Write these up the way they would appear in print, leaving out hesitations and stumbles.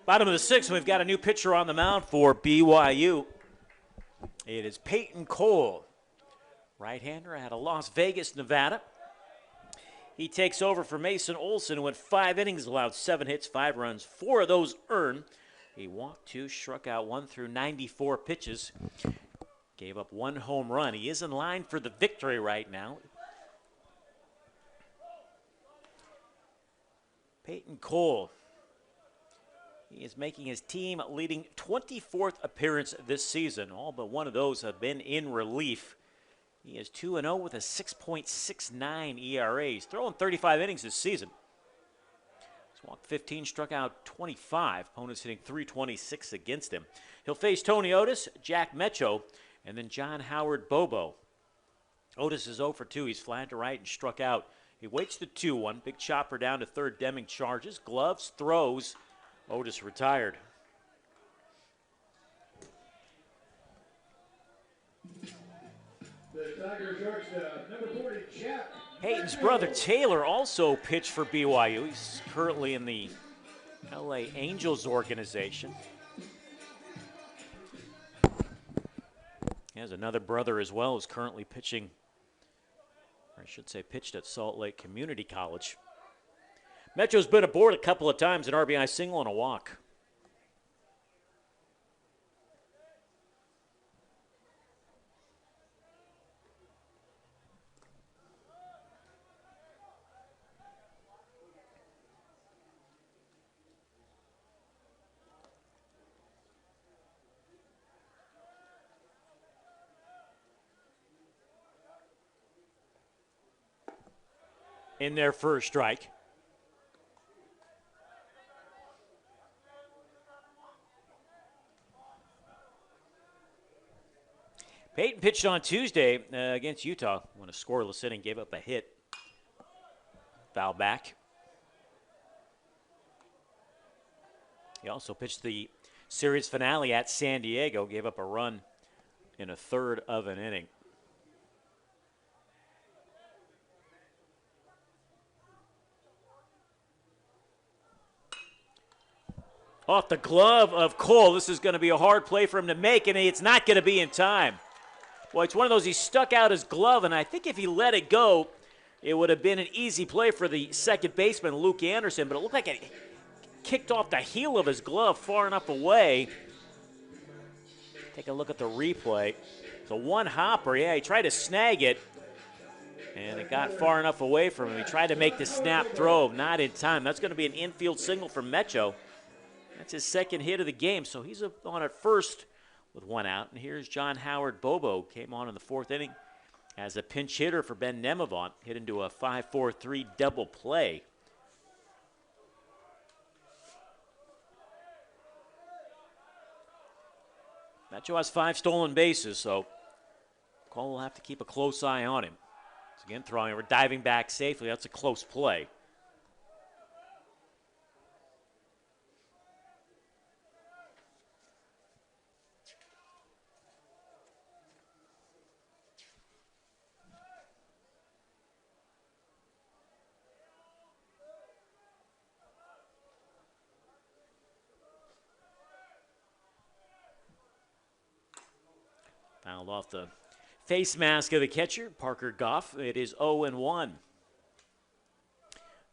Bottom of the sixth, we've got a new pitcher on the mound for BYU. It is Peyton Cole, right-hander out of Las Vegas, Nevada. He takes over for Mason Olson, who went 5 innings, allowed 7 hits, 5 runs, 4 of those earned. He walked 2, struck out 1 through 94 pitches. Gave up 1 home run. He is in line for the victory right now. Peyton Cole. He is making his team leading 24th appearance this season. All but one of those have been in relief. He is 2-0 with a 6.69 ERA. He's thrown 35 innings this season. He's walked 15, struck out 25. Opponents hitting .326 against him. He'll face Tony Otis, Jack Mecho, and then John Howard Bobo. Otis is 0 for 2. He's flat to right and struck out. He waits the 2-1. Big chopper down to third. Deming charges. Gloves, throws. Otis retired. The Tigers shortstop, number 40, Jack. Hayden's brother Taylor also pitched for BYU. He's currently in the LA Angels organization. He has another brother as well who's currently pitching, or I should say pitched at Salt Lake Community College. Metro's been aboard a couple of times, an RBI single and a walk. In their first strike. Peyton pitched on Tuesday against Utah when a scoreless inning, gave up a hit. Foul back. He also pitched the series finale at San Diego, gave up a run in a third of an inning. Off the glove of Cole. This is going to be a hard play for him to make, and it's not going to be in time. Well, it's one of those, he stuck out his glove, and I think if he let it go, it would have been an easy play for the second baseman, Luke Anderson, but it looked like it kicked off the heel of his glove far enough away. Take a look at the replay. It's a one-hopper. Yeah, he tried to snag it, and it got far enough away from him. He tried to make the snap throw, not in time. That's going to be an infield single for Mecho. That's his second hit of the game, so he's on at first with 1 out. And here's John Howard Bobo, came on in the 4th inning as a pinch hitter for Ben Nemavant, hit into a 5-4-3 double play. Mecho has 5 stolen bases, so Cole will have to keep a close eye on him. So again, throwing over, diving back safely. That's a close play. Fouled off the face mask of the catcher, Parker Goff. It is 0-1.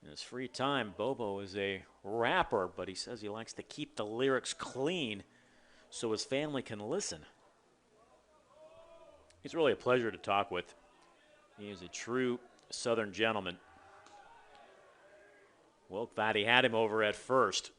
In his free time, Bobo is a rapper, but he says he likes to keep the lyrics clean so his family can listen. He's really a pleasure to talk with. He is a true Southern gentleman. Wilk thought he had him over at first.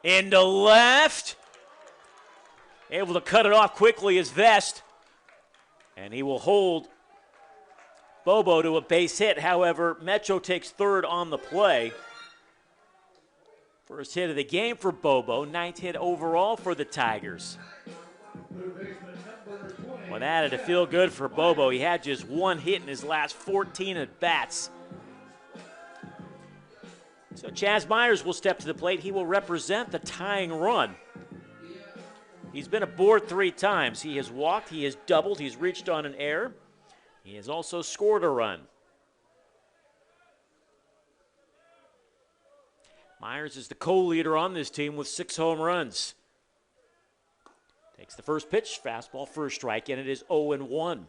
Into left. Able to cut it off quickly is Vest. And he will hold Bobo to a base hit. However, Metro takes third on the play. First hit of the game for Bobo. 9th hit overall for the Tigers. Well, that had to feel good for Bobo. He had just 1 hit in his last 14 at-bats. So Chaz Myers will step to the plate. He will represent the tying run. He's been aboard 3 times. He has walked, he has doubled, he's reached on an error. He has also scored a run. Myers is the co-leader on this team with 6 home runs. Takes the first pitch, fastball for a strike, and it is 0-1.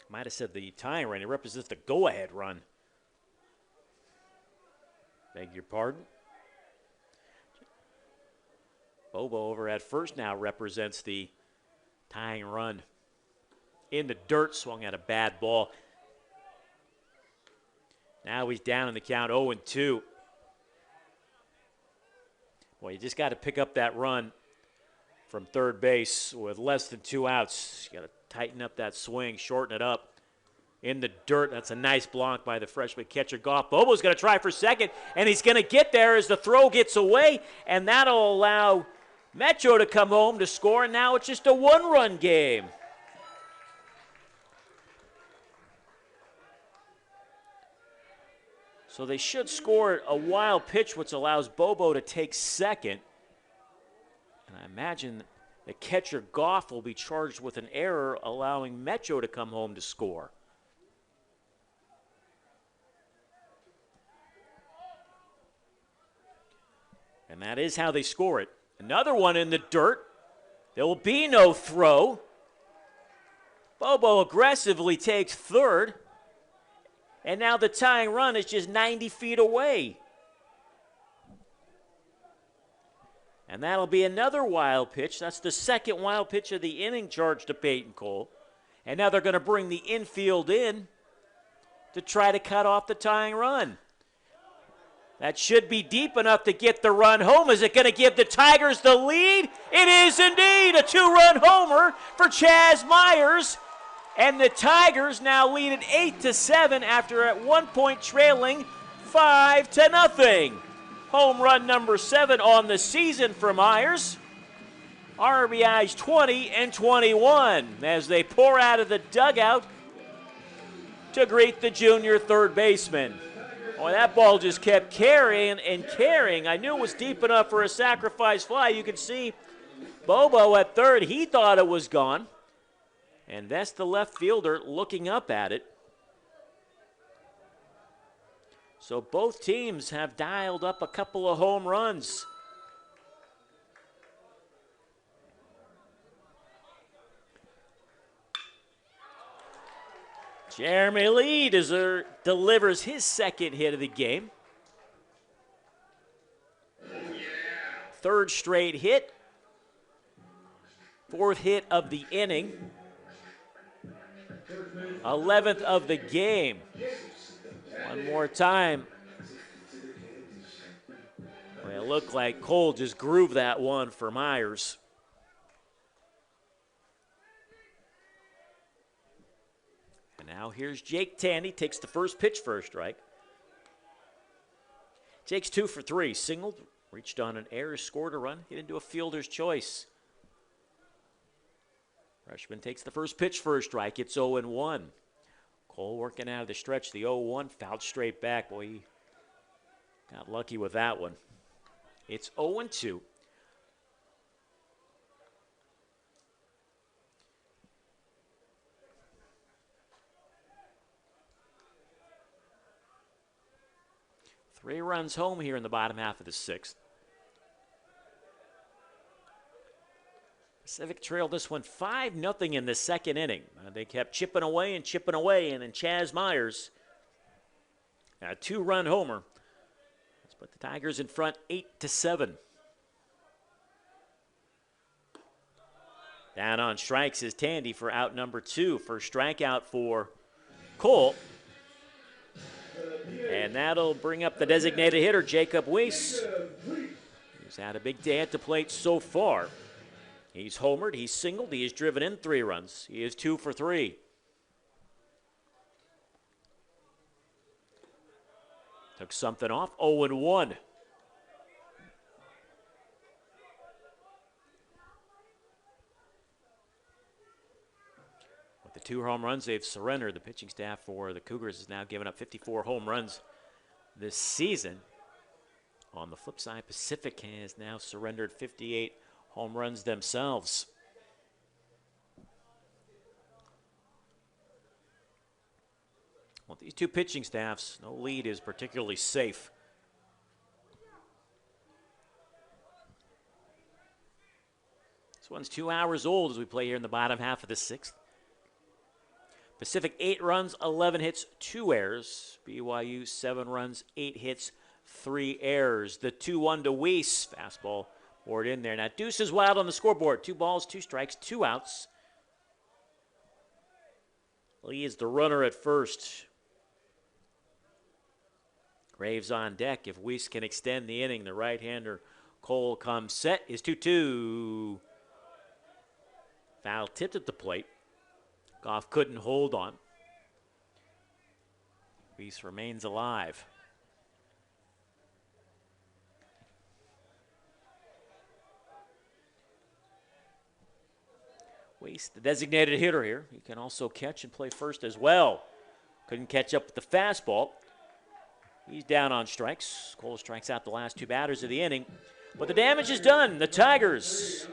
Might have said the tying run. It represents the go-ahead run. Beg your pardon. Bobo over at first now represents the tying run. In the dirt, swung at a bad ball. Now he's down in the count, 0-2. Boy, you just got to pick up that run from third base with less than 2 outs. You got to tighten up that swing, shorten it up. In the dirt, that's a nice block by the freshman catcher, Goff. Bobo's going to try for second, and he's going to get there as the throw gets away, and that'll allow Metro to come home to score, and now it's just a 1-run game. So they should score a wild pitch, which allows Bobo to take second. And I imagine the catcher, Goff, will be charged with an error, allowing Metro to come home to score. And that is how they score it. Another one in the dirt. There will be no throw. Bobo aggressively takes third. And now the tying run is just 90 feet away. And that'll be another wild pitch. That's the second wild pitch of the inning charged to Peyton Cole. And now they're going to bring the infield in to try to cut off the tying run. That should be deep enough to get the run home. Is it going to give the Tigers the lead? It is indeed a 2-run homer for Chaz Myers. And the Tigers now lead at 8-7 after at one point trailing 5-0. Home run number 7 on the season for Myers. RBIs 20 and 21 as they pour out of the dugout to greet the junior third baseman. Boy, that ball just kept carrying and carrying. I knew it was deep enough for a sacrifice fly. You can see Bobo at third. He thought it was gone. And that's the left fielder looking up at it. So both teams have dialed up a couple of home runs. Jeremy Lee delivers his second hit of the game. Third straight hit. Fourth hit of the inning. 11th of the game. One more time. Well, it looked like Cole just grooved that one for Myers. And now here's Jake Tandy, takes the first pitch for a strike. Jake's 2 for 3, singled, reached on an error, scored a run, hit into a fielder's choice. Freshman takes the first pitch for a strike. It's 0-1. Cole working out of the stretch. The 0-1 fouled straight back. Boy, he got lucky with that one. It's 0-2. Three runs home here in the bottom half of the 6th. Pacific trailed this one 5-0 in the second inning. They kept chipping away, and then Chaz Myers, a 2-run homer. Let's put the Tigers in front 8-7. Down on strikes is Tandy for out number 2. First strikeout for Cole. And that'll bring up the designated hitter, Jacob Weiss. He's had a big day at the plate so far. He's homered, he's singled, he has driven in 3 runs. He is 2 for 3. Took something off, 0-1. With the 2 home runs they've surrendered. The pitching staff for the Cougars has now given up 54 home runs this season. On the flip side, Pacific has now surrendered 58 home runs themselves. Well, these two pitching staffs, no lead is particularly safe. This one's 2 hours old as we play here in the bottom half of the 6th. Pacific 8 runs, 11 hits, 2 errors. BYU 7 runs, 8 hits, 3 errors. The 2-1 to Weiss. Fastball board in there. Now Deuce is wild on the scoreboard. 2 balls, 2 strikes, 2 outs. Lee is the runner at first. Graves on deck. If Weiss can extend the inning, the right-hander Cole comes set. Is 2-2. Foul tipped at the plate. Goff couldn't hold on. Weiss remains alive. Weiss, the designated hitter here. He can also catch and play first as well. Couldn't catch up with the fastball. He's down on strikes. Cole strikes out the last 2 batters of the inning. But the damage is done. The Tigers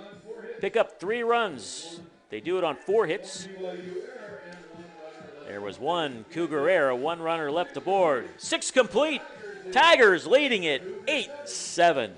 pick up 3 runs. They do it on 4 hits. There was 1 Cougar error, 1 runner left aboard. 6 complete. Tigers leading it 8-7.